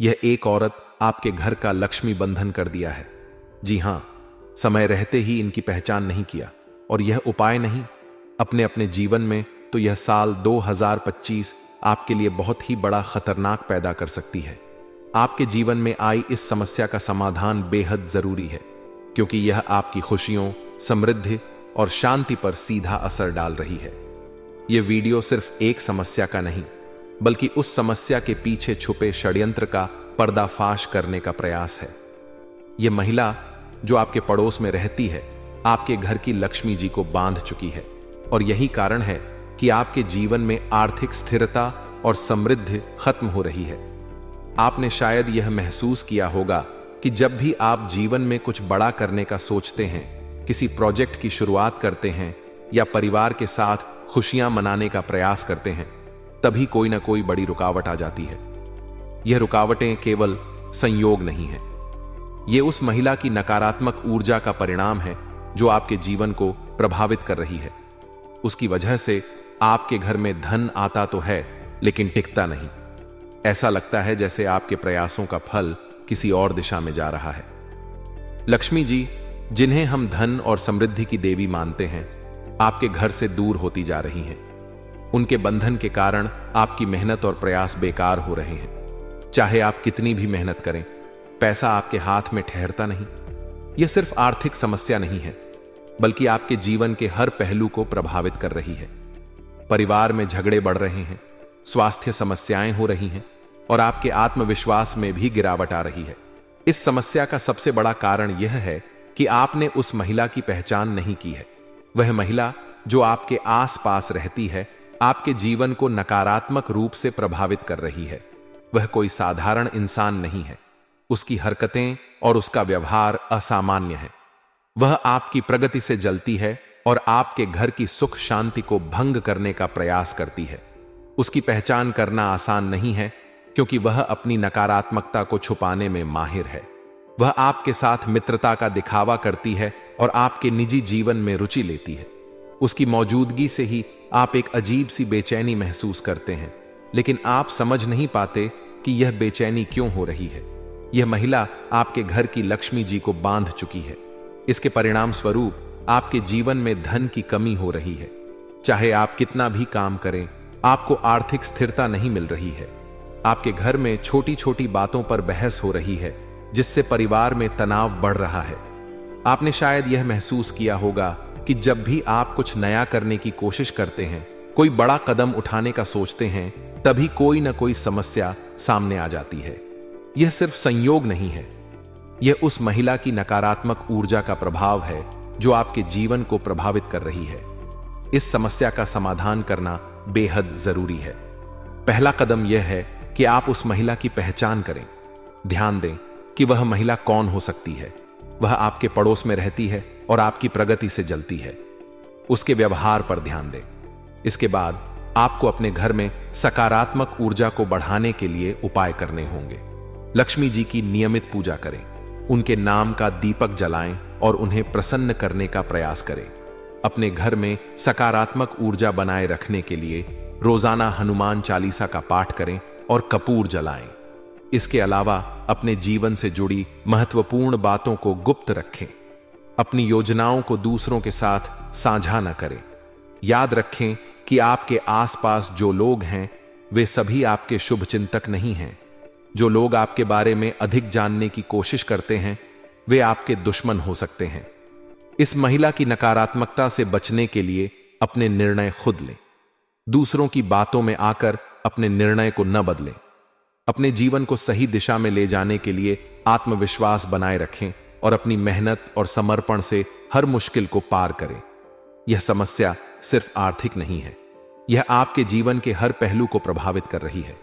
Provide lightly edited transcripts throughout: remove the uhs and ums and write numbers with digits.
यह एक औरत आपके घर का लक्ष्मी बंधन कर दिया है। जी हां, समय रहते ही इनकी पहचान नहीं किया और यह उपाय नहीं, अपने अपने जीवन में तो यह साल 2025 आपके लिए बहुत ही बड़ा खतरनाक पैदा कर सकती है। आपके जीवन में आई इस समस्या का समाधान बेहद जरूरी है, क्योंकि यह आपकी खुशियों, समृद्धि और शांति पर सीधा असर डाल रही है। यह वीडियो सिर्फ एक समस्या का नहीं, बल्कि उस समस्या के पीछे छुपे षड्यंत्र का पर्दाफाश करने का प्रयास है। यह महिला जो आपके पड़ोस में रहती है, आपके घर की लक्ष्मी जी को बांध चुकी है और यही कारण है कि आपके जीवन में आर्थिक स्थिरता और समृद्धि खत्म हो रही है। आपने शायद यह महसूस किया होगा कि जब भी आप जीवन में कुछ बड़ा करने का सोचते हैं, किसी प्रोजेक्ट की शुरुआत करते हैं या परिवार के साथ खुशियां मनाने का प्रयास करते हैं, तभी कोई ना कोई बड़ी रुकावट आ जाती है। यह रुकावटें केवल संयोग नहीं है, यह उस महिला की नकारात्मक ऊर्जा का परिणाम है जो आपके जीवन को प्रभावित कर रही है। उसकी वजह से आपके घर में धन आता तो है, लेकिन टिकता नहीं। ऐसा लगता है जैसे आपके प्रयासों का फल किसी और दिशा में जा रहा है। लक्ष्मी जी, जिन्हें हम धन और समृद्धि की देवी मानते हैं, आपके घर से दूर होती जा रही हैं। उनके बंधन के कारण आपकी मेहनत और प्रयास बेकार हो रहे हैं। चाहे आप कितनी भी मेहनत करें, पैसा आपके हाथ में ठहरता नहीं। यह सिर्फ आर्थिक समस्या नहीं है, बल्कि आपके जीवन के हर पहलू को प्रभावित कर रही है। परिवार में झगड़े बढ़ रहे हैं, स्वास्थ्य समस्याएं हो रही हैं और आपके आत्मविश्वास में भी गिरावट आ रही है। इस समस्या का सबसे बड़ा कारण यह है कि आपने उस महिला की पहचान नहीं की है। वह महिला जो आपके आसपास रहती है, आपके जीवन को नकारात्मक रूप से प्रभावित कर रही है। वह कोई साधारण इंसान नहीं है। उसकी हरकतें और उसका व्यवहार असामान्य है। वह आपकी प्रगति से जलती है और आपके घर की सुख शांति को भंग करने का प्रयास करती है। उसकी पहचान करना आसान नहीं है, क्योंकि वह अपनी नकारात्मकता को छुपाने में माहिर है। वह आपके साथ मित्रता का दिखावा करती है और आपके निजी जीवन में रुचि लेती है। उसकी मौजूदगी से ही आप एक अजीब सी बेचैनी महसूस करते हैं, लेकिन आप समझ नहीं पाते कि यह बेचैनी क्यों हो रही है। यह महिला आपके घर की लक्ष्मी जी को बांध चुकी है। इसके परिणाम स्वरूप आपके जीवन में धन की कमी हो रही है। चाहे आप कितना भी काम करें, आपको आर्थिक स्थिरता नहीं मिल रही है। आपके घर में छोटी छोटी बातों पर बहस हो रही है, जिससे परिवार में तनाव बढ़ रहा है। आपने शायद यह महसूस किया होगा कि जब भी आप कुछ नया करने की कोशिश करते हैं, कोई बड़ा कदम उठाने का सोचते हैं, तभी कोई ना कोई समस्या सामने आ जाती है। यह सिर्फ संयोग नहीं है, यह उस महिला की नकारात्मक ऊर्जा का प्रभाव है जो आपके जीवन को प्रभावित कर रही है। इस समस्या का समाधान करना बेहद जरूरी है। पहला कदम यह है कि आप उस महिला की पहचान करें। ध्यान दें कि वह महिला कौन हो सकती है। वह आपके पड़ोस में रहती है और आपकी प्रगति से जलती है। उसके व्यवहार पर ध्यान दें। इसके बाद आपको अपने घर में सकारात्मक ऊर्जा को बढ़ाने के लिए उपाय करने होंगे। लक्ष्मी जी की नियमित पूजा करें, उनके नाम का दीपक जलाएं और उन्हें प्रसन्न करने का प्रयास करें। अपने घर में सकारात्मक ऊर्जा बनाए रखने के लिए रोजाना हनुमान चालीसा का पाठ करें और कपूर जलाएं। इसके अलावा अपने जीवन से जुड़ी महत्वपूर्ण बातों को गुप्त रखें। अपनी योजनाओं को दूसरों के साथ साझा न करें। याद रखें कि आपके आसपास जो लोग हैं, वे सभी आपके शुभ चिंतक नहीं हैं। जो लोग आपके बारे में अधिक जानने की कोशिश करते हैं, वे आपके दुश्मन हो सकते हैं। इस महिला की नकारात्मकता से बचने के लिए अपने निर्णय खुद लें। दूसरों की बातों में आकर अपने निर्णय को न बदलें। अपने जीवन को सही दिशा में ले जाने के लिए आत्मविश्वास बनाए रखें और अपनी मेहनत और समर्पण से हर मुश्किल को पार करें। यह समस्या सिर्फ आर्थिक नहीं है, यह आपके जीवन के हर पहलू को प्रभावित कर रही है।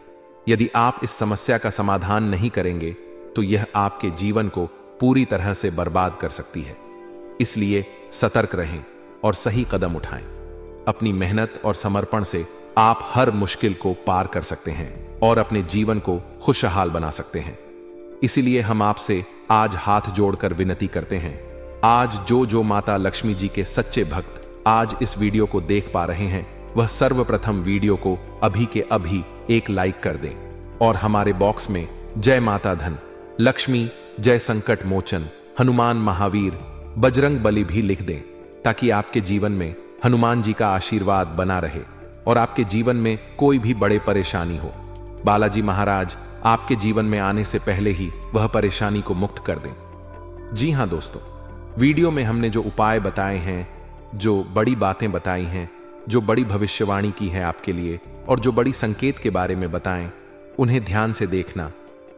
यदि आप इस समस्या का समाधान नहीं करेंगे, तो यह आपके जीवन को पूरी तरह से बर्बाद कर सकती है। इसलिए सतर्क रहें और सही कदम उठाएं। अपनी मेहनत और समर्पण से आप हर मुश्किल को पार कर सकते हैं और अपने जीवन को खुशहाल बना सकते हैं। इसीलिए हम आपसे आज हाथ जोड़कर विनती करते हैं, आज जो माता लक्ष्मी जी के सच्चे भक्त आज इस वीडियो को देख पा रहे हैं, वह सर्वप्रथम वीडियो को अभी के अभी एक लाइक कर दें और हमारे बॉक्स में जय माता धन, लक्ष्मी, जय संकट मोचन, हनुमान महावीर, बजरंग बली भी लिख दें, ताकि आपके जीवन में हनुमान जी का आशीर्वाद बना रहे और आपके जीवन में कोई भी बड़े परेशानी हो, बालाजी महाराज आपके जीवन में आने से पहले ही वह परेशानी को मुक्त कर दें। जी हां दोस्तों, वीडियो में हमने जो उपाय बताए हैं, जो बड़ी बातें बताई हैं, जो बड़ी भविष्यवाणी की है आपके लिए और जो बड़ी संकेत के बारे में बताएं, उन्हें ध्यान से देखना।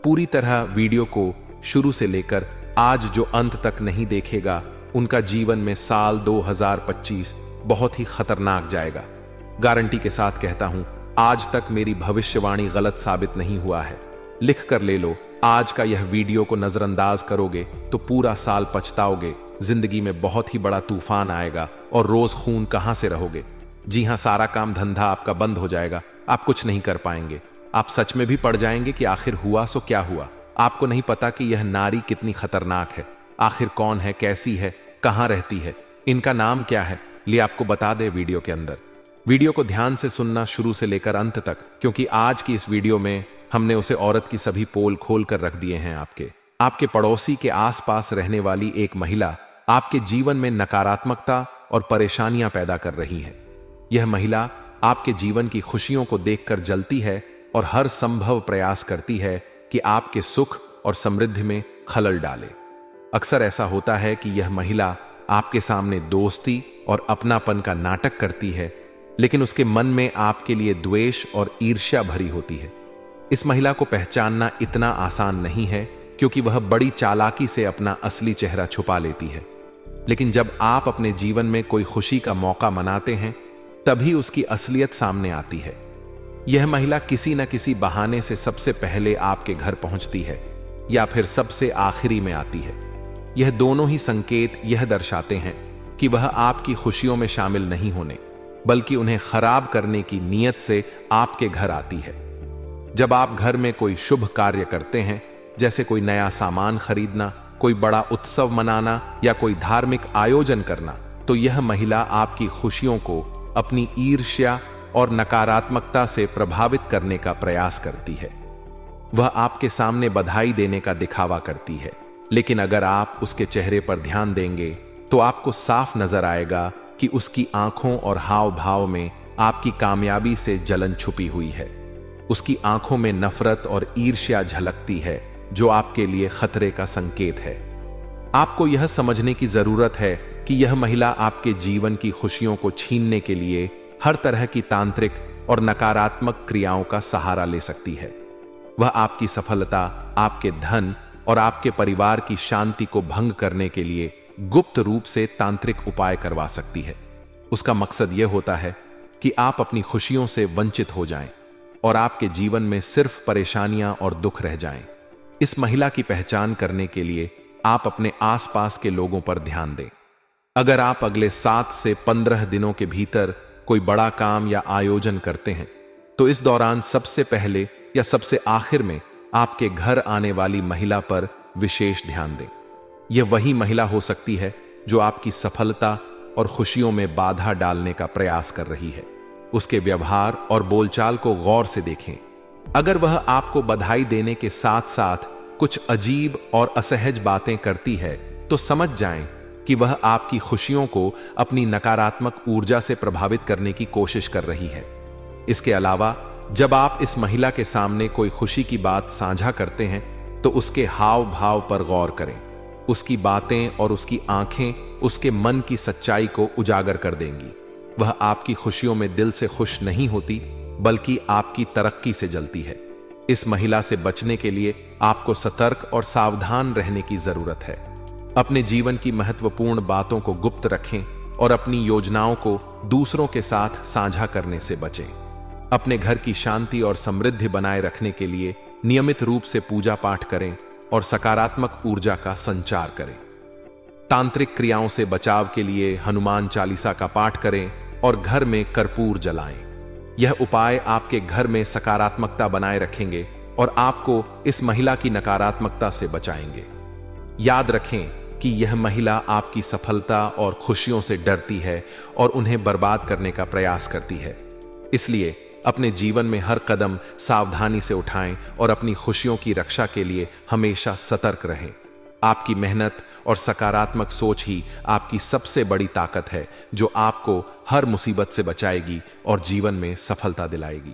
पूरी तरह वीडियो को शुरू से लेकर आज जो अंत तक नहीं देखेगा, उनका जीवन में साल 2025 बहुत ही खतरनाक जाएगा। गारंटी के साथ कहता हूं, आज तक मेरी भविष्यवाणी गलत साबित नहीं हुआ है। लिख कर ले लो, आज का यह वीडियो को नजरअंदाज करोगे तो पूरा साल पछताओगे, जिंदगी में बहुत ही बड़ा तूफान आएगा और रोज खून कहां से रहोगे। जी हां, सारा काम धंधा आपका बंद हो जाएगा, आप कुछ नहीं कर पाएंगे। आप सच में भी पड़ जाएंगे कि आखिर हुआ सो क्या हुआ। आपको नहीं पता कि यह नारी कितनी खतरनाक है, आखिर कौन है, कैसी है, कहां रहती है, इनका नाम क्या है, लिए आपको बता दे वीडियो के अंदर। वीडियो को ध्यान से सुनना शुरू से लेकर अंत तक, क्योंकि आज की इस वीडियो में हमने उसे औरत की सभी पोल खोल कर रख दिए हैं। आपके पड़ोसी के आसपास रहने वाली एक महिला आपके जीवन में नकारात्मकता और परेशानियां पैदा कर रही है। यह महिला आपके जीवन की खुशियों को देखकर जलती है और हर संभव प्रयास करती है कि आपके सुख और समृद्धि में खलल डाले। अक्सर ऐसा होता है कि यह महिला आपके सामने दोस्ती और अपनापन का नाटक करती है, लेकिन उसके मन में आपके लिए द्वेष और ईर्ष्या भरी होती है। इस महिला को पहचानना इतना आसान नहीं है, क्योंकि वह बड़ी चालाकी से अपना असली चेहरा छुपा लेती है। लेकिन जब आप अपने जीवन में कोई खुशी का मौका मनाते हैं, तभी उसकी असलियत सामने आती है। यह महिला किसी न किसी बहाने से सबसे पहले आपके घर पहुंचती है या फिर सबसे आखिरी में आती है। यह दोनों ही संकेत यह दर्शाते हैं कि वह आपकी खुशियों में शामिल नहीं होने, बल्कि उन्हें खराब करने की नीयत से आपके घर आती है। जब आप घर में कोई शुभ कार्य करते हैं, जैसे कोई नया सामान खरीदना, कोई बड़ा उत्सव मनाना या कोई धार्मिक आयोजन करना, तो यह महिला आपकी खुशियों को अपनी ईर्ष्या और नकारात्मकता से प्रभावित करने का प्रयास करती है। वह आपके सामने बधाई देने का दिखावा करती है, लेकिन अगर आप उसके चेहरे पर ध्यान देंगे तो आपको साफ नजर आएगा कि उसकी आंखों और हाव भाव में आपकी कामयाबी से जलन छुपी हुई है। उसकी आंखों में नफरत और ईर्ष्या झलकती है, जो आपके लिए खतरे का संकेत है। आपको यह समझने की जरूरत है कि यह महिला आपके जीवन की खुशियों को छीनने के लिए हर तरह की तांत्रिक और नकारात्मक क्रियाओं का सहारा ले सकती है। वह आपकी सफलता, आपके धन और आपके परिवार की शांति को भंग करने के लिए गुप्त रूप से तांत्रिक उपाय करवा सकती है। उसका मकसद यह होता है कि आप अपनी खुशियों से वंचित हो जाएं और आपके जीवन में सिर्फ परेशानियां और दुख रह जाएं। इस महिला की पहचान करने के लिए आप अपने आसपास के लोगों पर ध्यान दें। अगर आप अगले 7 से 15 दिनों के भीतर कोई बड़ा काम या आयोजन करते हैं, तो इस दौरान सबसे पहले या सबसे आखिर में आपके घर आने वाली महिला पर विशेष ध्यान दें। यह वही महिला हो सकती है जो आपकी सफलता और खुशियों में बाधा डालने का प्रयास कर रही है। उसके व्यवहार और बोलचाल को गौर से देखें। अगर वह आपको बधाई देने के साथ साथ कुछ अजीब और असहज बातें करती है, तो समझ जाएं कि वह आपकी खुशियों को अपनी नकारात्मक ऊर्जा से प्रभावित करने की कोशिश कर रही है। इसके अलावा जब आप इस महिला के सामने कोई खुशी की बात साझा करते हैं, तो उसके हाव भाव पर गौर करें। उसकी बातें और उसकी आंखें उसके मन की सच्चाई को उजागर कर देंगी। वह आपकी खुशियों में दिल से खुश नहीं होती, बल्कि आपकी तरक्की से जलती है। इस महिला से बचने के लिए आपको सतर्क और सावधान रहने की जरूरत है। अपने जीवन की महत्वपूर्ण बातों को गुप्त रखें और अपनी योजनाओं को दूसरों के साथ साझा करने से बचें। अपने घर की शांति और समृद्धि बनाए रखने के लिए नियमित रूप से पूजा पाठ करें और सकारात्मक ऊर्जा का संचार करें। तांत्रिक क्रियाओं से बचाव के लिए हनुमान चालीसा का पाठ करें और घर में कर्पूर जलाएं। यह उपाय आपके घर में सकारात्मकता बनाए रखेंगे और आपको इस महिला की नकारात्मकता से बचाएंगे। याद रखें कि यह महिला आपकी सफलता और खुशियों से डरती है और उन्हें बर्बाद करने का प्रयास करती है। इसलिए अपने जीवन में हर कदम सावधानी से उठाएं और अपनी खुशियों की रक्षा के लिए हमेशा सतर्क रहें। आपकी मेहनत और सकारात्मक सोच ही आपकी सबसे बड़ी ताकत है, जो आपको हर मुसीबत से बचाएगी और जीवन में सफलता दिलाएगी।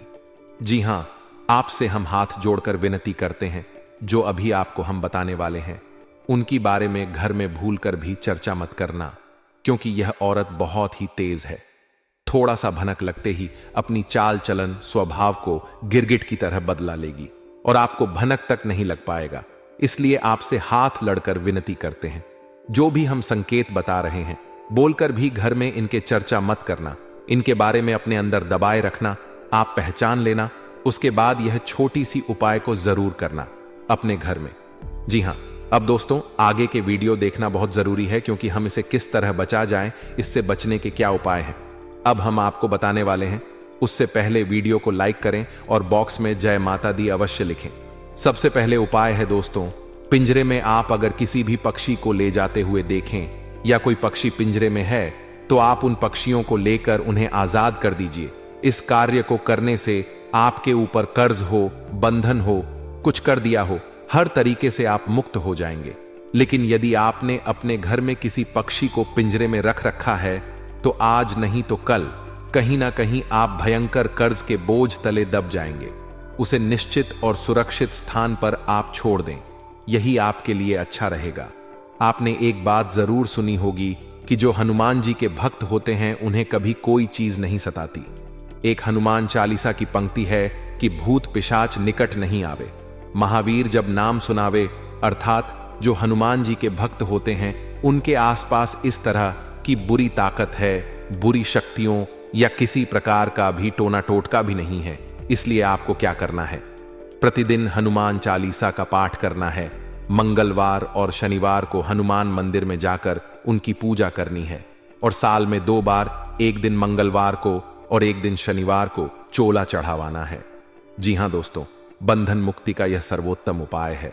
जी हां, आपसे हम हाथ जोड़कर विनती करते हैं, जो अभी आपको हम बताने वाले हैं उनकी बारे में घर में भूलकर भी चर्चा मत करना, क्योंकि यह औरत बहुत ही तेज है। थोड़ा सा भनक लगते ही अपनी चाल चलन स्वभाव को गिरगिट की तरह बदला लेगी और आपको भनक तक नहीं लग पाएगा। इसलिए आपसे हाथ लड़कर विनती करते हैं, जो भी हम संकेत बता रहे हैं बोलकर भी घर में इनके चर्चा मत करना, इनके बारे में अपने अंदर दबाए रखना। आप पहचान लेना, उसके बाद यह छोटी सी उपाय को जरूर करना अपने घर में। जी हां, अब दोस्तों आगे के वीडियो देखना बहुत जरूरी है, क्योंकि हम इसे किस तरह बचा जाए, इससे बचने के क्या उपाय हैं, अब हम आपको बताने वाले हैं। उससे पहले वीडियो को लाइक करें और बॉक्स में जय माता दी अवश्य लिखें। सबसे पहले उपाय है दोस्तों, पिंजरे में आप अगर किसी भी पक्षी को ले जाते हुए देखें या कोई पक्षी पिंजरे में है तो आप उन पक्षियों को लेकर उन्हें आजाद कर दीजिए। इस कार्य को करने से आपके ऊपर कर्ज हो, बंधन हो, कुछ कर दिया हो, हर तरीके से आप मुक्त हो जाएंगे। लेकिन यदि आपने अपने घर में किसी पक्षी को पिंजरे में रख रखा है तो आज नहीं तो कल कहीं ना कहीं आप भयंकर कर्ज के बोझ तले दब जाएंगे। उसे निश्चित और सुरक्षित स्थान पर आप छोड़ दें, यही आपके लिए अच्छा रहेगा। आपने एक बात जरूर सुनी होगी कि जो हनुमान जी के भक्त होते हैं उन्हें कभी कोई चीज नहीं सताती। एक हनुमान चालीसा की पंक्ति है कि भूत पिशाच निकट नहीं आवे। महावीर जब नाम सुनावे, अर्थात जो हनुमान जी के भक्त होते हैं उनके आसपास इस तरह की बुरी ताकत है, बुरी शक्तियों या किसी प्रकार का भी टोना टोटका भी नहीं है। इसलिए आपको क्या करना है, प्रतिदिन हनुमान चालीसा का पाठ करना है। मंगलवार और शनिवार को हनुमान मंदिर में जाकर उनकी पूजा करनी है और साल में 2 बार, एक दिन मंगलवार को और एक दिन शनिवार को चोला चढ़ावाना है। जी हां दोस्तों, बंधन मुक्ति का यह सर्वोत्तम उपाय है।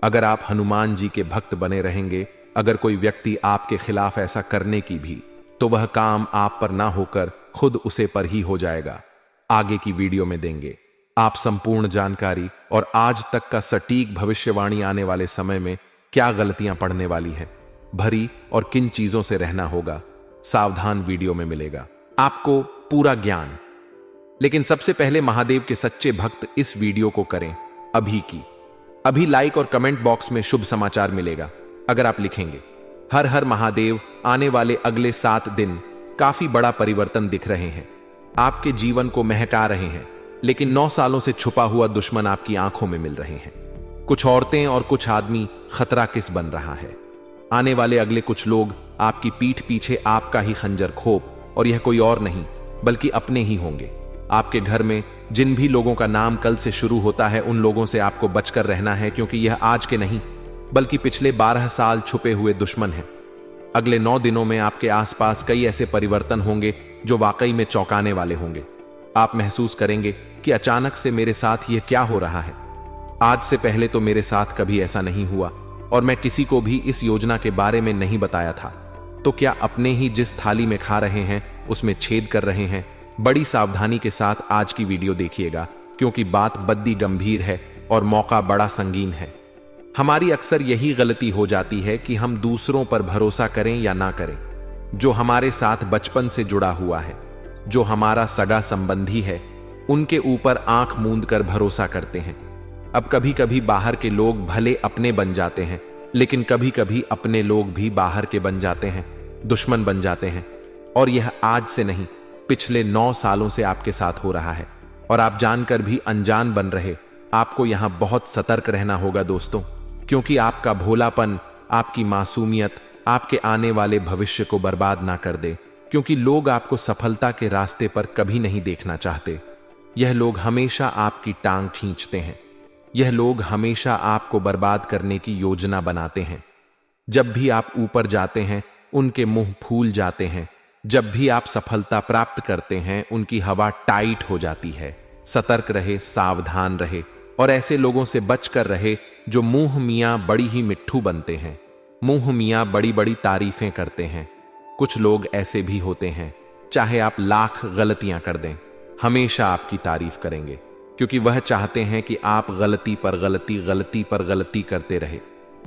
अगर आप हनुमान जी के भक्त बने रहेंगे, अगर कोई व्यक्ति आपके खिलाफ ऐसा करने की भी, तो वह काम आप पर ना होकर खुद उसे पर ही हो जाएगा। आगे की वीडियो में देंगे आप संपूर्ण जानकारी और आज तक का सटीक भविष्यवाणी आने वाले समय में क्या गलतियां पड़ने वाली है भरी और किन चीजों से रहना होगा। सावधान वीडियो में मिलेगा आपको पूरा ज्ञान। लेकिन सबसे पहले महादेव के सच्चे भक्त इस वीडियो को करें अभी लाइक और कमेंट बॉक्स में शुभ समाचार मिलेगा। अगर आप लिखेंगे हर हर महादेव, आने वाले अगले 7 दिन काफी बड़ा परिवर्तन दिख रहे हैं, आपके जीवन को महका रहे हैं। लेकिन 9 सालों से छुपा हुआ दुश्मन आपकी आंखों में मिल रहे हैं। कुछ औरतें और कुछ आदमी खतरा किस बन रहा है। आने वाले अगले कुछ लोग आपकी पीठ पीछे आपका ही खंजर खोप, और यह कोई और नहीं बल्कि अपने ही होंगे। आपके घर में जिन भी लोगों का नाम कल से शुरू होता है उन लोगों से आपको बचकर रहना है, क्योंकि यह आज के नहीं बल्कि पिछले 12 साल छुपे हुए दुश्मन हैं। अगले 9 दिनों में आपके आसपास कई ऐसे परिवर्तन होंगे जो वाकई में चौंकाने वाले होंगे। आप महसूस करेंगे कि अचानक से मेरे साथ यह क्या हो रहा है। आज से पहले तो मेरे साथ कभी ऐसा नहीं हुआ और मैं किसी को भी इस योजना के बारे में नहीं बताया था। तो क्या अपने ही जिस थाली में खा रहे हैं उसमें छेद कर रहे हैं? बड़ी सावधानी के साथ आज की वीडियो देखिएगा, क्योंकि बात बद्दी गंभीर है और मौका बड़ा संगीन है। हमारी अक्सर यही गलती हो जाती है कि हम दूसरों पर भरोसा करें या ना करें। जो हमारे साथ बचपन से जुड़ा हुआ है, जो हमारा सगा संबंधी है, उनके ऊपर आंख मूंद कर भरोसा करते हैं। अब कभी कभी बाहर के लोग भले अपने बन जाते हैं, लेकिन कभी कभी अपने लोग भी बाहर के बन जाते हैं, दुश्मन बन जाते हैं। और यह आज से नहीं, पिछले 9 सालों से आपके साथ हो रहा है और आप जानकर भी अनजान बन रहे। आपको यहां बहुत सतर्क रहना होगा दोस्तों, क्योंकि आपका भोलापन, आपकी मासूमियत आपके आने वाले भविष्य को बर्बाद ना कर दे। क्योंकि लोग आपको सफलता के रास्ते पर कभी नहीं देखना चाहते। यह लोग हमेशा आपकी टांग खींचते हैं। यह लोग हमेशा आपको बर्बाद करने की योजना बनाते हैं। जब भी आप ऊपर जाते हैं उनके मुंह फूल जाते हैं। जब भी आप सफलता प्राप्त करते हैं उनकी हवा टाइट हो जाती है। सतर्क रहे, सावधान रहे और ऐसे लोगों से बचकर रहे जो मुंह मियां बड़ी ही मिट्ठू बनते हैं, मुंह मियां बड़ी बड़ी तारीफें करते हैं। कुछ लोग ऐसे भी होते हैं, चाहे आप लाख गलतियां कर दें, हमेशा आपकी तारीफ करेंगे, क्योंकि वह चाहते हैं कि आप गलती पर गलती, गलती पर गलती करते रहे।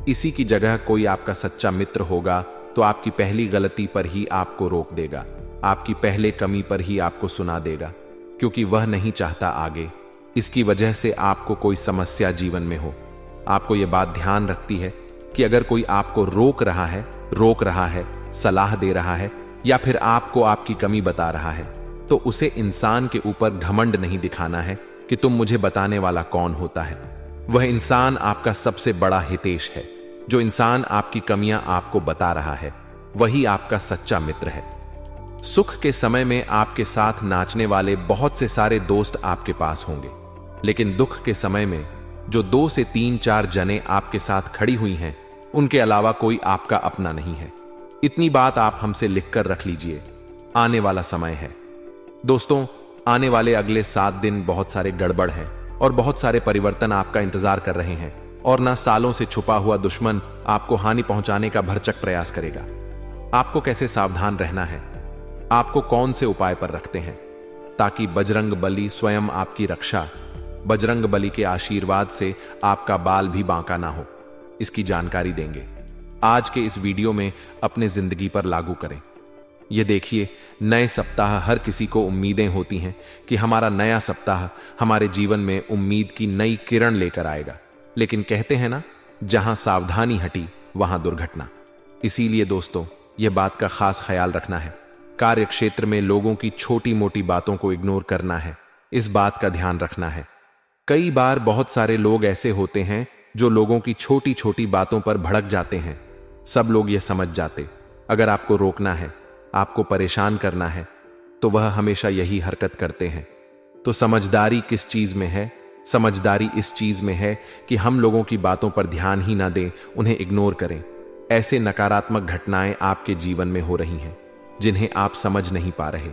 इसी की जगह कोई आपका सच्चा मित्र होगा तो आपकी पहली गलती पर ही आपको रोक देगा, आपकी पहले कमी पर ही आपको सुना देगा, क्योंकि वह नहीं चाहता आगे इसकी वजह से आपको कोई समस्या जीवन में हो। आपको यह बात ध्यान रखती है कि अगर कोई आपको रोक रहा है, सलाह दे रहा है या फिर आपको आपकी कमी बता रहा है, तो उसे इंसान के ऊपर घमंड नहीं दिखाना है कि तुम मुझे बताने वाला कौन होता है। वह इंसान आपका सबसे बड़ा हितैषी है। जो इंसान आपकी कमियां आपको बता रहा है वही आपका सच्चा मित्र है। सुख के समय में आपके साथ नाचने वाले बहुत से सारे दोस्त आपके पास होंगे, लेकिन दुख के समय में जो 2 से 3-4 जने आपके साथ खड़ी हुई हैं, उनके अलावा कोई आपका अपना नहीं है। इतनी बात आप हमसे लिखकर रख लीजिए। आने वाला समय है दोस्तों, आने वाले अगले 7 दिन बहुत सारे गड़बड़ हैं और बहुत सारे परिवर्तन आपका इंतजार कर रहे हैं, और ना सालों से छुपा हुआ दुश्मन आपको हानि पहुंचाने का भरचक प्रयास करेगा। आपको कैसे सावधान रहना है, आपको कौन से उपाय पर रखते हैं ताकि बजरंग बली स्वयं आपकी रक्षा, बजरंग बली के आशीर्वाद से आपका बाल भी बांका ना हो, इसकी जानकारी देंगे। आज के इस वीडियो में अपने जिंदगी पर लागू करें। यह देखिए, नए सप्ताह हर किसी को उम्मीदें होती हैं कि हमारा नया सप्ताह हमारे जीवन में उम्मीद की नई किरण लेकर आएगा, लेकिन कहते हैं ना, जहां सावधानी हटी वहां दुर्घटना। इसीलिए दोस्तों, यह बात का खास ख्याल रखना है। कार्य क्षेत्र में लोगों की छोटी मोटी बातों को इग्नोर करना है, इस बात का ध्यान रखना है। कई बार बहुत सारे लोग ऐसे होते हैं जो लोगों की छोटी छोटी बातों पर भड़क जाते हैं। सब लोग यह समझ जाते, अगर आपको रोकना है, आपको परेशान करना है, तो वह हमेशा यही हरकत करते हैं। तो समझदारी किस चीज में है? समझदारी इस चीज में है कि हम लोगों की बातों पर ध्यान ही ना दें, उन्हें इग्नोर करें। ऐसे नकारात्मक घटनाएं आपके जीवन में हो रही हैं जिन्हें आप समझ नहीं पा रहे।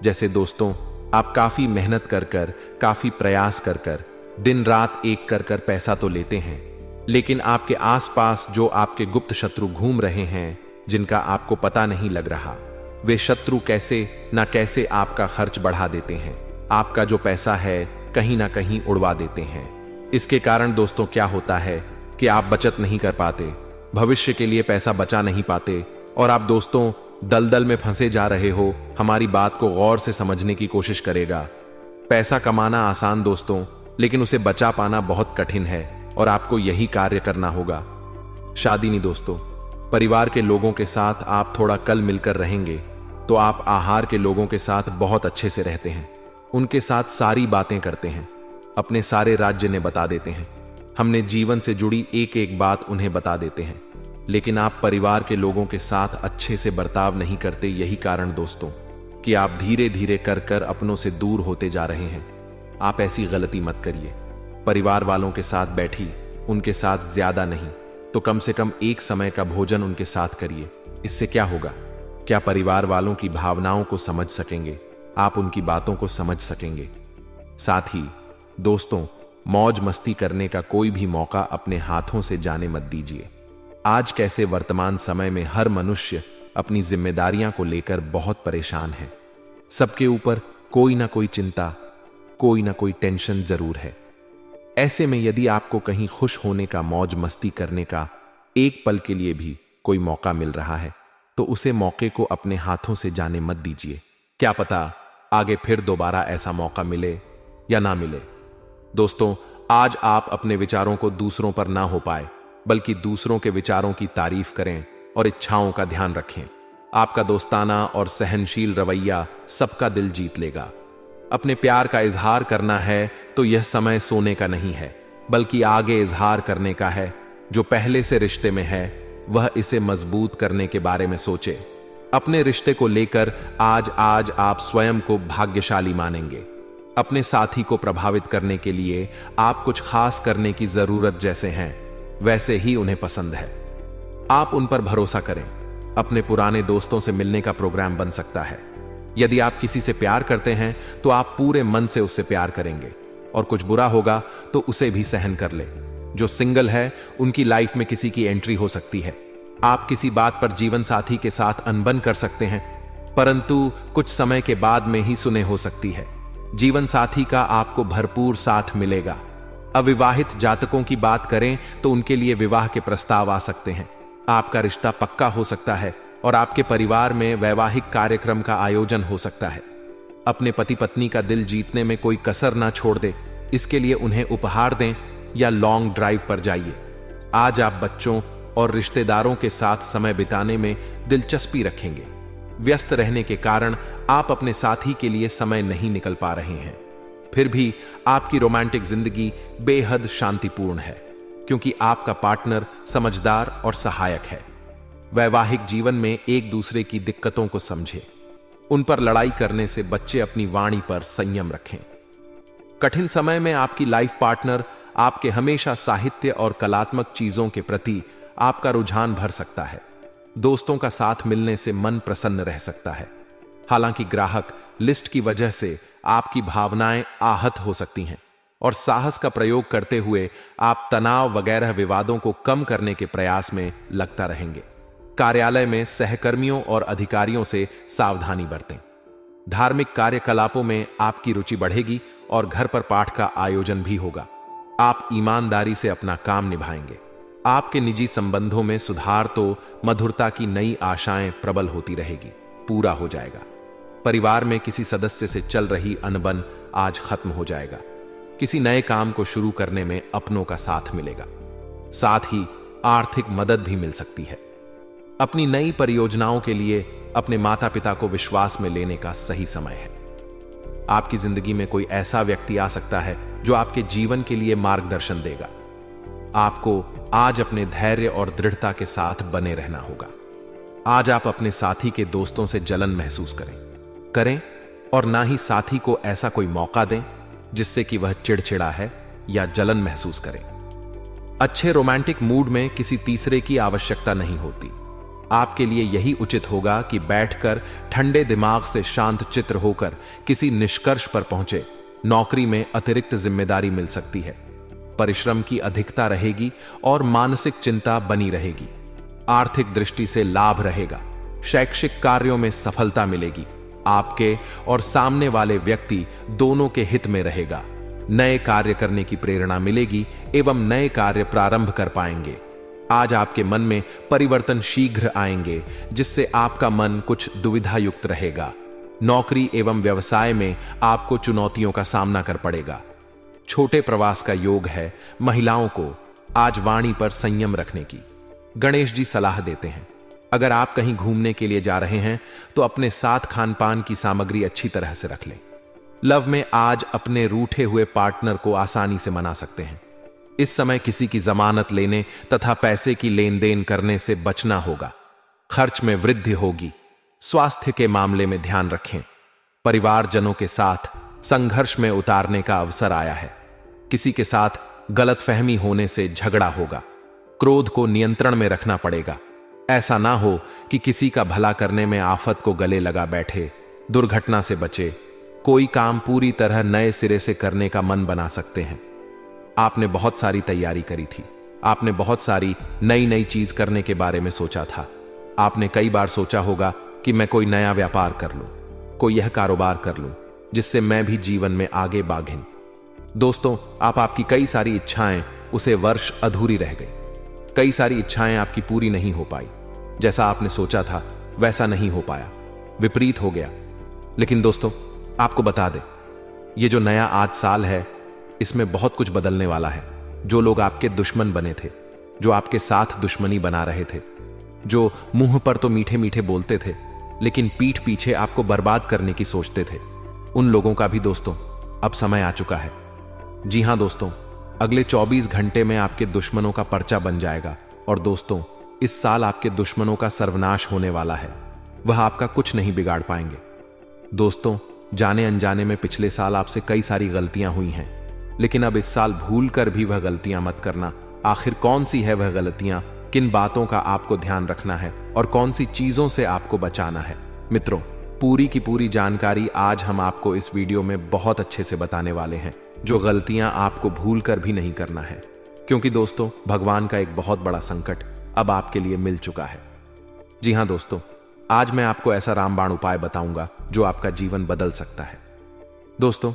जैसे दोस्तों, आप काफी मेहनत कर काफी प्रयास कर दिन रात एक कर पैसा तो लेते हैं, लेकिन आपके आसपास जो आपके गुप्त शत्रु घूम रहे हैं, जिनका आपको पता नहीं लग रहा, वे शत्रु कैसे ना कैसे आपका खर्च बढ़ा देते हैं, आपका जो पैसा है कहीं ना कहीं उड़वा देते हैं। इसके कारण दोस्तों क्या होता है कि आप बचत नहीं कर पाते, भविष्य के लिए पैसा बचा नहीं पाते, और आप दोस्तों दलदल में फंसे जा रहे हो। हमारी बात को गौर से समझने की कोशिश करेगा। पैसा कमाना आसान दोस्तों, लेकिन उसे बचा पाना बहुत कठिन है, और आपको यही कार्य करना होगा। शादी नहीं दोस्तों, परिवार के लोगों के साथ आप थोड़ा कल मिलकर रहेंगे तो आप आहार के लोगों के साथ बहुत अच्छे से रहते हैं, उनके साथ सारी बातें करते हैं, अपने सारे राज्य ने बता देते हैं, हमने जीवन से जुड़ी एक एक बात उन्हें बता देते हैं, लेकिन आप परिवार के लोगों के साथ अच्छे से बर्ताव नहीं करते। यही कारण दोस्तों कि आप धीरे धीरे कर अपनों से दूर होते जा रहे हैं। आप ऐसी गलती मत करिए। परिवार वालों के साथ बैठी, उनके साथ ज्यादा नहीं तो कम से कम एक समय का भोजन उनके साथ करिए। इससे क्या होगा, क्या परिवार वालों की भावनाओं को समझ सकेंगे, आप उनकी बातों को समझ सकेंगे। साथ ही दोस्तों, मौज मस्ती करने का कोई भी मौका अपने हाथों से जाने मत दीजिए। आज कैसे वर्तमान समय में हर मनुष्य अपनी जिम्मेदारियां को लेकर बहुत परेशान है। सबके ऊपर कोई ना कोई चिंता, कोई ना कोई टेंशन जरूर है। ऐसे में यदि आपको कहीं खुश होने का, मौज मस्ती करने का एक पल के लिए भी कोई मौका मिल रहा है, तो उसे मौके को अपने हाथों से जाने मत दीजिए। क्या पता आगे फिर दोबारा ऐसा मौका मिले या ना मिले। दोस्तों, आज आप अपने विचारों को दूसरों पर ना हो पाए, बल्कि दूसरों के विचारों की तारीफ करें और इच्छाओं का ध्यान रखें। आपका दोस्ताना और सहनशील रवैया सबका दिल जीत लेगा। अपने प्यार का इजहार करना है तो यह समय सोने का नहीं है, बल्कि आगे इजहार करने का है। जो पहले से रिश्ते में है वह इसे मजबूत करने के बारे में सोचे। अपने रिश्ते को लेकर आज आप स्वयं को भाग्यशाली मानेंगे। अपने साथी को प्रभावित करने के लिए आप कुछ खास करने की जरूरत जैसे हैं वैसे ही उन्हें पसंद है। आप उन पर भरोसा करें। अपने पुराने दोस्तों से मिलने का प्रोग्राम बन सकता है। यदि आप किसी से प्यार करते हैं तो आप पूरे मन से उससे प्यार करेंगे, और कुछ बुरा होगा तो उसे भी सहन कर ले। जो सिंगल है उनकी लाइफ में किसी की एंट्री हो सकती है। आप किसी बात पर जीवन साथी के साथ अनबन कर सकते हैं, परंतु कुछ समय के बाद में ही सुने हो सकती है। जीवन साथी का आपको भरपूर साथ मिलेगा। अविवाहित जातकों की बात करें तो उनके लिए विवाह के प्रस्ताव आ सकते हैं। आपका रिश्ता पक्का हो सकता है और आपके परिवार में वैवाहिक कार्यक्रम का आयोजन हो सकता है। अपने पति पत्नी का दिल जीतने में कोई कसर ना छोड़ दे, इसके लिए उन्हें उपहार दें या लॉन्ग ड्राइव पर जाइए। आज आप बच्चों और रिश्तेदारों के साथ समय बिताने में दिलचस्पी रखेंगे। व्यस्त रहने के कारण आप अपने साथी के लिए समय नहीं निकल पा रहे हैं। फिर भी आपकी रोमांटिक जिंदगी बेहद शांतिपूर्ण है, क्योंकि आपका पार्टनर समझदार और सहायक है। वैवाहिक जीवन में एक दूसरे की दिक्कतों को समझें, उन पर लड़ाई करने से बच्चे अपनी वाणी पर संयम रखें। कठिन समय में आपकी लाइफ पार्टनर आपके हमेशा साहित्य और कलात्मक चीजों के प्रति आपका रुझान भर सकता है। दोस्तों का साथ मिलने से मन प्रसन्न रह सकता है। हालांकि ग्राहक लिस्ट की वजह से आपकी भावनाएं आहत हो सकती हैं और साहस का प्रयोग करते हुए आप तनाव वगैरह विवादों को कम करने के प्रयास में लगता रहेंगे। कार्यालय में सहकर्मियों और अधिकारियों से सावधानी बरतें। धार्मिक कार्यकलापों में आपकी रुचि बढ़ेगी और घर पर पाठ का आयोजन भी होगा। आप ईमानदारी से अपना काम निभाएंगे। आपके निजी संबंधों में सुधार तो मधुरता की नई आशाएं प्रबल होती रहेगी, पूरा हो जाएगा। परिवार में किसी सदस्य से चल रही अनबन आज खत्म हो जाएगा। किसी नए काम को शुरू करने में अपनों का साथ मिलेगा। साथ ही आर्थिक मदद भी मिल सकती है। अपनी नई परियोजनाओं के लिए अपने माता पिता को विश्वास में लेने का सही समय है। आपकी जिंदगी में कोई ऐसा व्यक्ति आ सकता है जो आपके जीवन के लिए मार्गदर्शन देगा। आपको आज अपने धैर्य और दृढ़ता के साथ बने रहना होगा। आज आप अपने साथी के दोस्तों से जलन महसूस करें और ना ही साथी को ऐसा कोई मौका दें जिससे कि वह चिड़चिड़ा है या जलन महसूस करे। अच्छे रोमांटिक मूड में किसी तीसरे की आवश्यकता नहीं होती। आपके लिए यही उचित होगा कि बैठकर ठंडे दिमाग से शांत चित्त होकर किसी निष्कर्ष पर पहुंचे। नौकरी में अतिरिक्त जिम्मेदारी मिल सकती है, परिश्रम की अधिकता रहेगी और मानसिक चिंता बनी रहेगी। आर्थिक दृष्टि से लाभ रहेगा। शैक्षिक कार्यों में सफलता मिलेगी। आपके और सामने वाले व्यक्ति दोनों के हित में रहेगा। नए कार्य करने की प्रेरणा मिलेगी एवं नए कार्य प्रारंभ कर पाएंगे। आज आपके मन में परिवर्तन शीघ्र आएंगे, जिससे आपका मन कुछ दुविधा युक्त रहेगा। नौकरी एवं व्यवसाय में आपको चुनौतियों का सामना कर पड़ेगा। छोटे प्रवास का योग है। महिलाओं को आज वाणी पर संयम रखने की गणेश जी सलाह देते हैं। अगर आप कहीं घूमने के लिए जा रहे हैं तो अपने साथ खान पान की सामग्री अच्छी तरह से रख लें। लव में आज अपने रूठे हुए पार्टनर को आसानी से मना सकते हैं। इस समय किसी की जमानत लेने तथा पैसे की लेन देन करने से बचना होगा। खर्च में वृद्धि होगी। स्वास्थ्य के मामले में ध्यान रखें। परिवारजनों के साथ संघर्ष में उतारने का अवसर आया है। किसी के साथ गलतफहमी होने से झगड़ा होगा। क्रोध को नियंत्रण में रखना पड़ेगा। ऐसा ना हो कि किसी का भला करने में आफत को गले लगा बैठे। दुर्घटना से बचे। कोई काम पूरी तरह नए सिरे से करने का मन बना सकते हैं। आपने बहुत सारी तैयारी करी थी। आपने बहुत सारी नई नई चीज करने के बारे में सोचा था। आपने कई बार सोचा होगा कि मैं कोई नया व्यापार कर लूं, कोई यह कारोबार कर लूं जिससे मैं भी जीवन में आगे बाघिन। दोस्तों, आपकी कई सारी इच्छाएं उसे वर्ष अधूरी रह गई। कई सारी इच्छाएं आपकी पूरी नहीं हो पाई। जैसा आपने सोचा था वैसा नहीं हो पाया, विपरीत हो गया। लेकिन दोस्तों, आपको बता दें, ये जो नया आज साल है, इसमें बहुत कुछ बदलने वाला है। जो लोग आपके दुश्मन बने थे, जो आपके साथ दुश्मनी बना रहे थे, जो मुंह पर तो मीठे मीठे बोलते थे लेकिन पीठ पीछे आपको बर्बाद करने की सोचते थे, उन लोगों का भी दोस्तों अब समय आ चुका है। जी हां दोस्तों, अगले 24 घंटे में आपके दुश्मनों का पर्चा बन जाएगा। और दोस्तों, इस साल आपके दुश्मनों का सर्वनाश होने वाला है। वह आपका कुछ नहीं बिगाड़ पाएंगे। दोस्तों, जाने अनजाने में पिछले साल आपसे कई सारी गलतियां हुई हैं, लेकिन अब इस साल भूल कर भी वह गलतियां मत करना। आखिर कौन सी है वह गलतियां, किन बातों का आपको ध्यान रखना है और कौन सी चीजों से आपको बचाना है? मित्रों, पूरी की पूरी जानकारी आज हम आपको इस वीडियो में बहुत अच्छे से बताने वाले हैं, जो गलतियां आपको भूल कर भी नहीं करना है। क्योंकि दोस्तों, भगवान का एक बहुत बड़ा संकट अब आपके लिए मिल चुका है। जी हां दोस्तों, आज मैं आपको ऐसा रामबाण उपाय बताऊंगा जो आपका जीवन बदल सकता है। दोस्तों,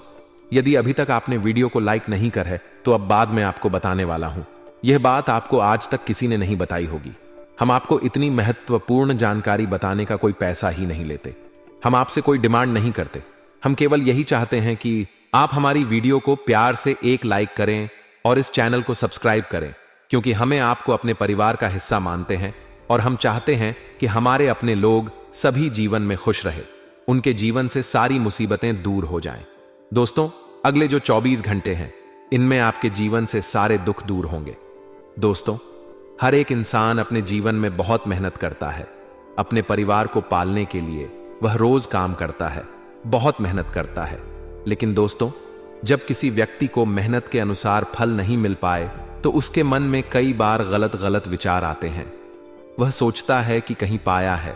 यदि अभी तक आपने वीडियो को लाइक नहीं कर है तो अब बाद में आपको बताने वाला हूं। यह बात आपको आज तक किसी ने नहीं बताई होगी। हम आपको इतनी महत्वपूर्ण जानकारी बताने का कोई पैसा ही नहीं लेते। हम आपसे कोई डिमांड नहीं करते। हम केवल यही चाहते हैं कि आप हमारी वीडियो को प्यार से एक लाइक करें और इस चैनल को सब्सक्राइब करें, क्योंकि हमें आपको अपने परिवार का हिस्सा मानते हैं और हम चाहते हैं कि हमारे अपने लोग सभी जीवन में खुश रहे, उनके जीवन से सारी मुसीबतें दूर हो जाएं। दोस्तों, अगले जो 24 घंटे हैं इनमें आपके जीवन से सारे दुख दूर होंगे। दोस्तों, हर एक इंसान अपने जीवन में बहुत मेहनत करता है। अपने परिवार को पालने के लिए वह रोज काम करता है, बहुत मेहनत करता है। लेकिन दोस्तों, जब किसी व्यक्ति को मेहनत के अनुसार फल नहीं मिल पाए तो उसके मन में कई बार गलत गलत विचार आते हैं। वह सोचता है कि कहीं पाया है,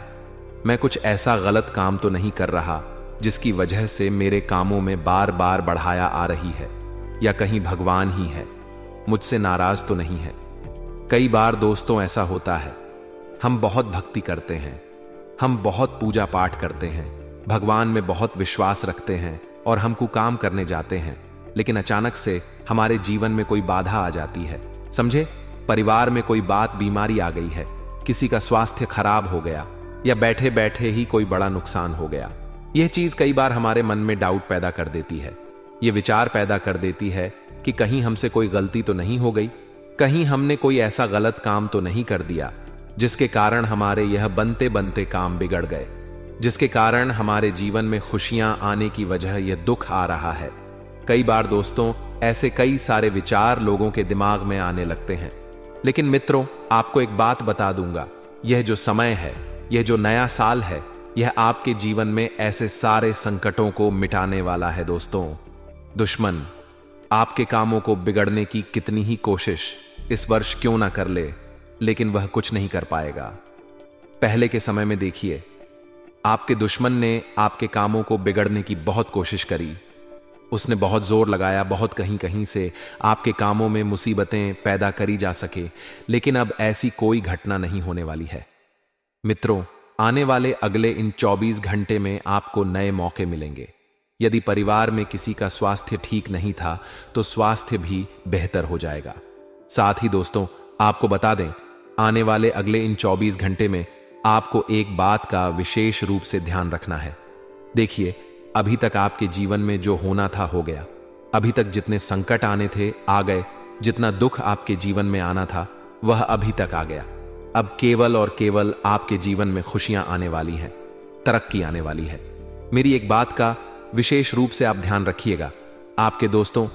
मैं कुछ ऐसा गलत काम तो नहीं कर रहा जिसकी वजह से मेरे कामों में बार बार बढ़ाया आ रही है, या कहीं भगवान ही है, मुझसे नाराज तो नहीं है। कई बार दोस्तों ऐसा होता है, हम बहुत भक्ति करते हैं, हम बहुत पूजा पाठ करते हैं, भगवान में बहुत विश्वास रखते हैं और हमको काम करने जाते हैं, लेकिन अचानक से हमारे जीवन में कोई बाधा आ जाती है। समझे, परिवार में कोई बात बीमारी आ गई है, किसी का स्वास्थ्य खराब हो गया, या बैठे बैठे ही कोई बड़ा नुकसान हो गया। यह चीज कई बार हमारे मन में डाउट पैदा कर देती है। यह विचार पैदा कर देती है कि कहीं हमसे कोई गलती तो नहीं हो गई, कहीं हमने कोई ऐसा गलत काम तो नहीं कर दिया जिसके कारण हमारे यह बनते बनते काम बिगड़ गए, जिसके कारण हमारे जीवन में खुशियां आने की वजह यह दुख आ रहा है। कई बार दोस्तों ऐसे कई सारे विचार लोगों के दिमाग में आने लगते हैं। लेकिन मित्रों, आपको एक बात बता दूंगा, यह जो समय है, यह जो नया साल है, यह आपके जीवन में ऐसे सारे संकटों को मिटाने वाला है। दोस्तों, दुश्मन आपके कामों को बिगड़ने की कितनी ही कोशिश इस वर्ष क्यों ना कर ले, लेकिन वह कुछ नहीं कर पाएगा। पहले के समय में देखिए, आपके दुश्मन ने आपके कामों को बिगड़ने की बहुत कोशिश करी। उसने बहुत जोर लगाया, बहुत कहीं कहीं से आपके कामों में मुसीबतें पैदा करी जा सके, लेकिन अब ऐसी कोई घटना नहीं होने वाली है। मित्रों, आने वाले अगले इन 24 घंटे में आपको नए मौके मिलेंगे। यदि परिवार में किसी का स्वास्थ्य ठीक नहीं था तो स्वास्थ्य भी बेहतर हो जाएगा। साथ ही दोस्तों, आपको बता दें, आने वाले अगले इन 24 घंटे में आपको एक बात का विशेष रूप से ध्यान रखना है। देखिए, अभी तक आपके जीवन में जो होना था हो गया। अभी तक जितने संकट आने थे आ गए, जितना दुख आपके जीवन में आना था वह अभी तक आ गया। अब केवल और केवल आपके जीवन में खुशियां आने वाली हैं, तरक्की आने वाली है। मेरी एक बात का विशेष रूप से आप ध्यान रखिएगा। आपके दोस्तों,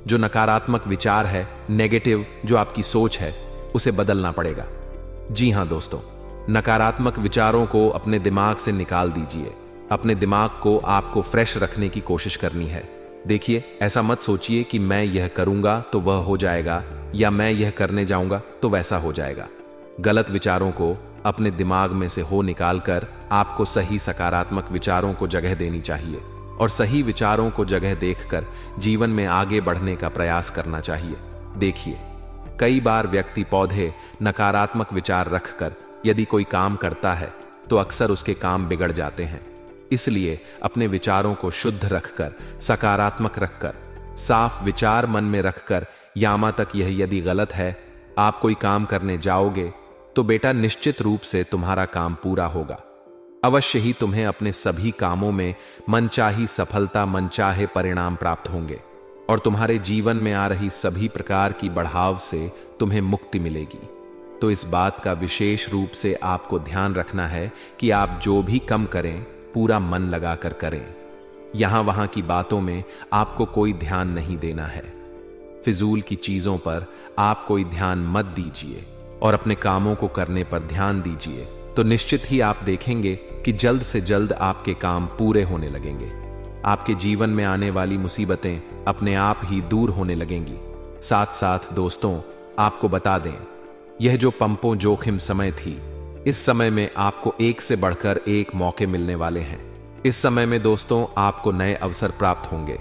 जो नकारात्मक विचार है, नेगेटिव जो आपकी सोच है, उसे बदलना पड़ेगा। जी हां दोस्तों, नकारात्मक विचारों को अपने दिमाग से निकाल दीजिए। अपने दिमाग को आपको फ्रेश रखने की कोशिश करनी है। देखिए, ऐसा मत सोचिए कि मैं यह करूंगा तो वह हो जाएगा, या मैं यह करने जाऊंगा तो वैसा हो जाएगा। गलत विचारों को अपने दिमाग में से हो निकालकर आपको सही सकारात्मक विचारों को जगह देनी चाहिए, और सही विचारों को जगह देखकर जीवन में आगे बढ़ने का प्रयास करना चाहिए। देखिए, कई बार व्यक्ति पौधे नकारात्मक विचार रखकर यदि कोई काम करता है तो अक्सर उसके काम बिगड़ जाते हैं। इसलिए अपने विचारों को शुद्ध रखकर, सकारात्मक रखकर, साफ विचार मन में रखकर, यामा तक यह यदि गलत है, आप कोई काम करने जाओगे तो बेटा निश्चित रूप से तुम्हारा काम पूरा होगा। अवश्य ही तुम्हें अपने सभी कामों में मनचाही सफलता, मनचाहे परिणाम प्राप्त होंगे, और तुम्हारे जीवन में आ रही सभी प्रकार की बढ़ाव से तुम्हें मुक्ति मिलेगी। तो इस बात का विशेष रूप से आपको ध्यान रखना है कि आप जो भी कम करें पूरा मन लगाकर करें। यहां वहां की बातों में आपको कोई ध्यान नहीं देना है। फिजूल की चीजों पर आप कोई ध्यान मत दीजिए और अपने कामों को करने पर ध्यान दीजिए, तो निश्चित ही आप देखेंगे कि जल्द से जल्द आपके काम पूरे होने लगेंगे। आपके जीवन में आने वाली मुसीबतें अपने आप ही दूर होने लगेंगी। साथ साथ दोस्तों, आपको बता दें, यह जो पंपों जोखिम समय थी, इस समय में आपको एक से बढ़कर एक मौके मिलने वाले हैं। इस समय में दोस्तों आपको नए अवसर प्राप्त होंगे।